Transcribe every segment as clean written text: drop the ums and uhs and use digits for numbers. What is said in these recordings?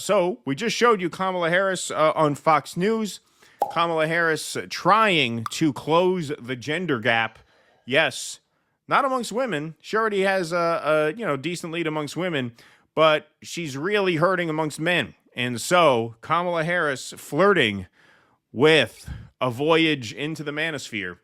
So we just showed you Kamala Harris on Fox News. Kamala Harris trying to close the gender gap. Yes, not amongst women. She already has a decent lead amongst women, but she's really hurting amongst men. And so Kamala Harris flirting with a voyage into the manosphere.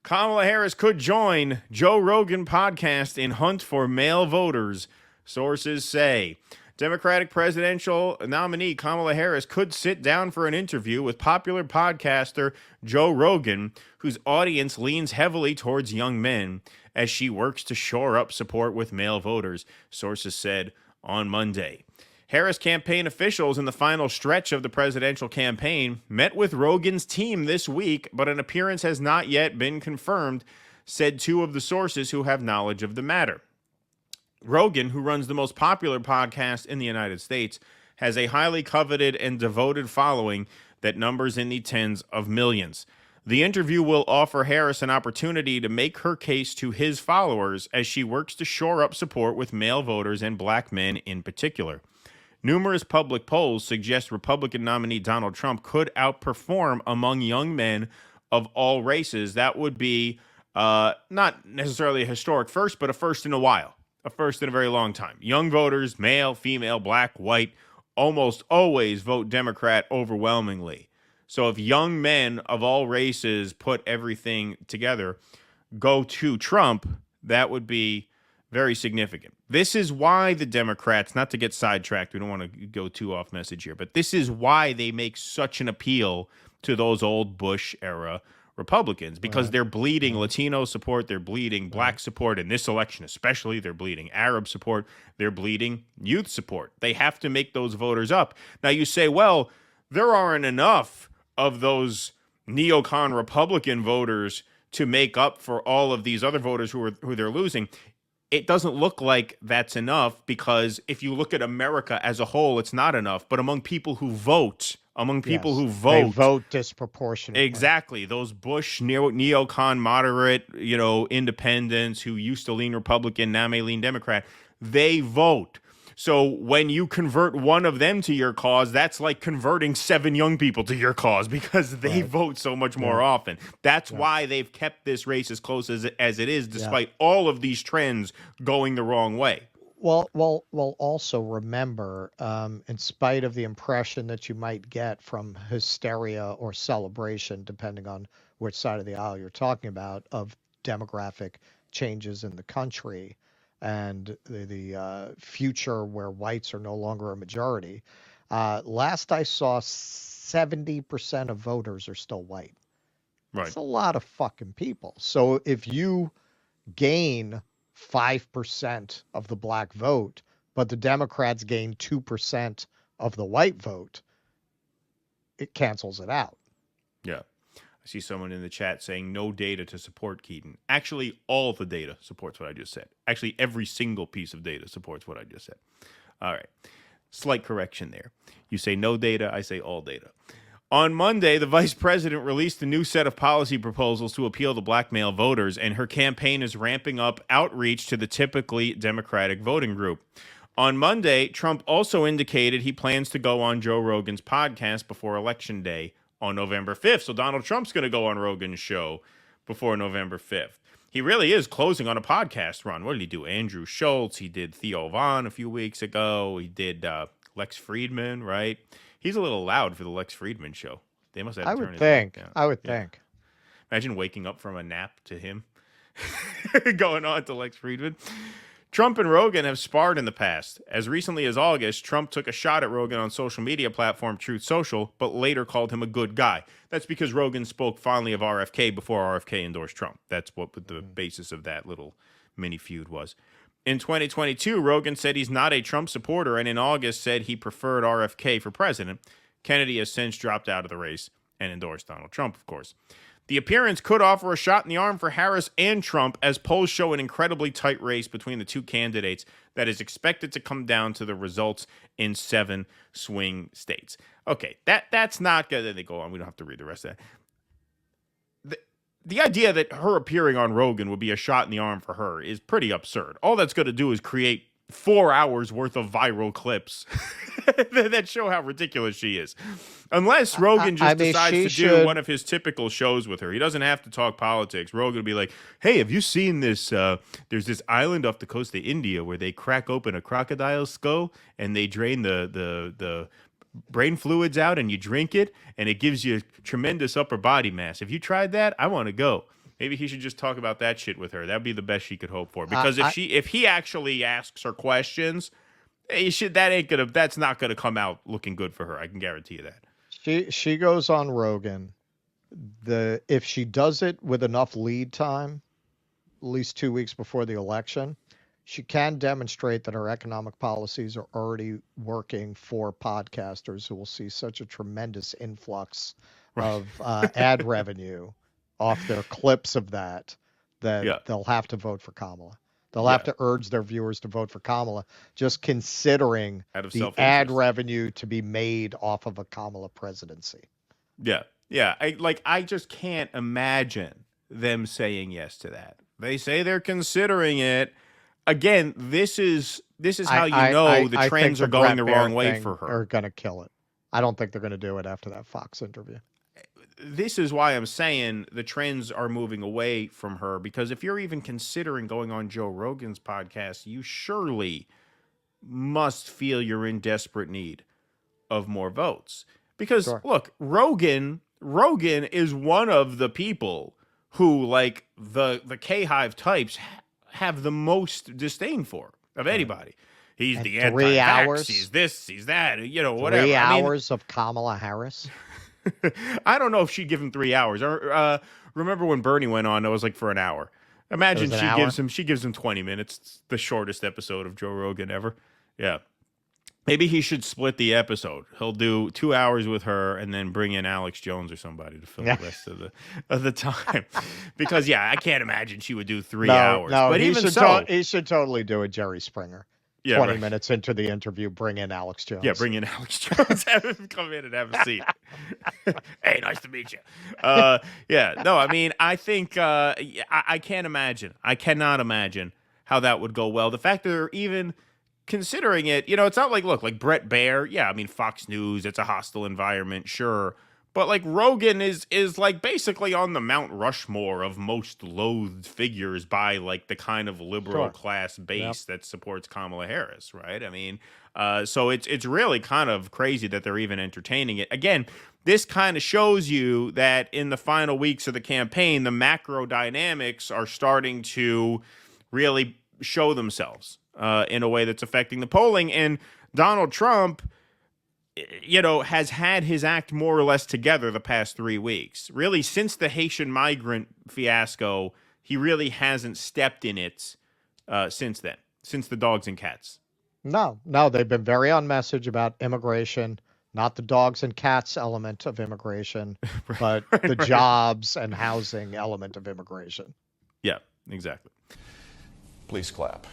Kamala Harris could join Joe Rogan podcast in hunt for male voters, sources say. Democratic presidential nominee Kamala Harris could sit down for an interview with popular podcaster Joe Rogan, whose audience leans heavily towards young men, as she works to shore up support with male voters, sources said on Monday. Harris campaign officials in the final stretch of the presidential campaign met with Rogan's team this week, but an appearance has not yet been confirmed, said two of the sources who have knowledge of the matter. Rogan, who runs the most popular podcast in the United States, has a highly coveted and devoted following that numbers in the tens of millions. The interview will offer Harris an opportunity to make her case to his followers as she works to shore up support with male voters and black men in particular. Numerous public polls suggest Republican nominee Donald Trump could outperform among young men of all races. That would be not necessarily a historic first, but a first in a while. A first in a very long time. Young voters, male, female, black, white, almost always vote Democrat overwhelmingly. So if young men of all races put everything together, go to Trump, that would be very significant. This is why the Democrats, not to get sidetracked, we don't want to go too off message here, but this is why they make such an appeal to those old Bush era Republicans, because they're bleeding Latino support, they're bleeding black support in this election, especially they're bleeding Arab support, they're bleeding youth support. They have to make those voters up. Now you say, well, there aren't enough of those neocon Republican voters to make up for all of these other voters who they're losing. It doesn't look like that's enough, because if you look at America as a whole, it's not enough. But among people who vote, they vote disproportionately. Exactly. Those Bush neocon moderate, independents who used to lean Republican, now may lean Democrat, they vote. So when you convert one of them to your cause, that's like converting 7 young people to your cause, because they vote so much more often. That's why they've kept this race as close as it is, despite all of these trends going the wrong way. Well, also remember, in spite of the impression that you might get from hysteria or celebration, depending on which side of the aisle you're talking about, of demographic changes in the country, and the future where whites are no longer a majority. Last I saw, 70% of voters are still white. Right. That's a lot of fucking people. So if you gain 5% of the black vote, but the Democrats gain 2% of the white vote, it cancels it out. Yeah. I see someone in the chat saying no data to support Keaton. Actually, all the data supports what I just said. Actually, every single piece of data supports what I just said. All right. Slight correction there. You say no data, I say all data. On Monday, the vice president released a new set of policy proposals to appeal to black male voters, and her campaign is ramping up outreach to the typically Democratic voting group. On Monday, Trump also indicated he plans to go on Joe Rogan's podcast before Election Day on November 5th. So Donald Trump's going to go on Rogan's show before November 5th. He really is closing on a podcast run. What did he do? Andrew Schultz. He did Theo Vaughn a few weeks ago. He did Lex Friedman, right? He's a little loud for the Lex Friedman show. They must have to turn his mic down. I would think. Imagine waking up from a nap to him going on to Lex Friedman. Trump and Rogan have sparred in the past. As recently as August, Trump took a shot at Rogan on social media platform Truth Social, but later called him a good guy. That's because Rogan spoke fondly of RFK before RFK endorsed Trump. That's what the basis of that little mini feud was. In 2022, Rogan said he's not a Trump supporter, and in August said he preferred RFK for president. Kennedy has since dropped out of the race and endorsed Donald Trump, of course. The appearance could offer a shot in the arm for Harris and Trump, as polls show an incredibly tight race between the two candidates that is expected to come down to the results in 7 swing states. Okay, that's not good. They go on. We don't have to read the rest of that. The idea that her appearing on Rogan would be a shot in the arm for her is pretty absurd. All that's going to do is create 4 hours worth of viral clips that show how ridiculous she is. Unless Rogan just decides to do one of his typical shows with her. He doesn't have to talk politics. Rogan will be like, hey, have you seen this? There's this island off the coast of India where they crack open a crocodile's skull and they drain the brain fluids out and you drink it and it gives you tremendous upper body mass. Have you tried that? I want to go. Maybe he should just talk about that shit with her. That'd be the best she could hope for. Because if he actually asks her questions, that's not gonna come out looking good for her. I can guarantee you that. She goes on Rogan. If she does it with enough lead time, at least 2 weeks before the election, she can demonstrate that her economic policies are already working for podcasters who will see such a tremendous influx of ad revenue off their clips of that they'll have to vote for Kamala. They'll have to urge their viewers to vote for Kamala, just considering the ad revenue to be made off of a Kamala presidency. Yeah. I just can't imagine them saying yes to that. They say they're considering it. Again, this is how you know the trends are going the wrong way for her. Are going to kill it. I don't think they're going to do it after that Fox interview. This is why I'm saying the trends are moving away from her, because if you're even considering going on Joe Rogan's podcast, you surely must feel you're in desperate need of more votes. Because look, Rogan is one of the people who, like, the K-Hive types have the most disdain for of anybody. He's the anti-vax, he's this, he's that, whatever. 3 hours of Kamala Harris. I don't know if she'd give him 3 hours. Remember when Bernie went on? It was like for an hour. Imagine she gives him 20 minutes. It's the shortest episode of Joe Rogan ever. Yeah. Maybe he should split the episode. He'll do 2 hours with her and then bring in Alex Jones or somebody to fill the rest of the time. Because I can't imagine she would do 3 hours. No, but he should totally do a Jerry Springer. 20 minutes into the interview, bring in Alex Jones. Yeah, bring in Alex Jones. Have him come in and have a seat. Hey, nice to meet you. I think I can't imagine. I cannot imagine how that would go well. The fact that they're even considering it, it's not like Brett Baier. Fox News, it's a hostile environment, sure. But like Rogan is like basically on the Mount Rushmore of most loathed figures by like the kind of liberal class base that supports Kamala Harris, right? So it's really kind of crazy that they're even entertaining it. Again, this kind of shows you that in the final weeks of the campaign, the macro dynamics are starting to really show themselves in a way that's affecting the polling. And Donald Trump, has had his act more or less together the past 3 weeks. Really, since the Haitian migrant fiasco, he really hasn't stepped in it since then, since the dogs and cats. No, they've been very on message about immigration, not the dogs and cats element of immigration, but the jobs and housing element of immigration. Yeah, exactly. Please clap.